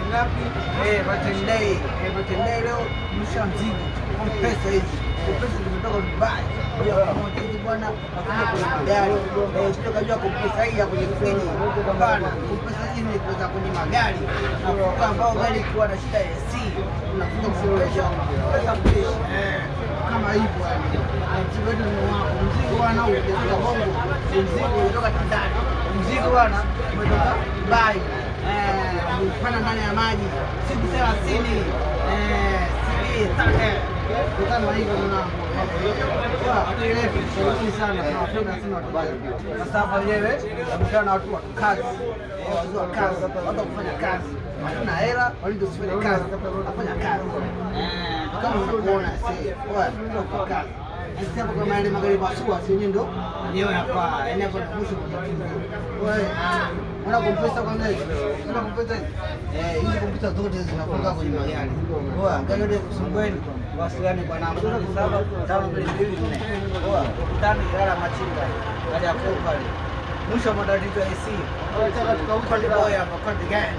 ngapi? Matendei leo msha mzigo pesa hizi, pesa zimetoka Dubai hizi bwana, hakuna kwenye magari kajua pesa hii ya kwenye friji hapana, pesa hizi ni kuweza kwenye magari na ambao gari ikiwa na shida ya AC unakuja kuboresha pesa fresh kama hivyo. Mzigo bwana ukitoka Bongo, mzigo kutoka Tanzania, mzigo bwana umetoka Dubai, umepanda ndani ya maji siku 30 kama hivyo sana sasa wenyewe wamekutana na watu wa kazi, watu kufanya kazi, hatuna hela walisifanye kazi, afanya kazi kama unaona kwa kazi sasa kama ile magari masua si ndo ndio hapa hapo mwisho wewe una kompesa kwa nini una kompesa hizi kompesa zote zinafunga kwenye magari poa gari ndio kusungweni wasiliane kwa namba 75224 poa tani gara machinga gari ya pale mwisho wa matatizo ya AC kwa boya kwa gani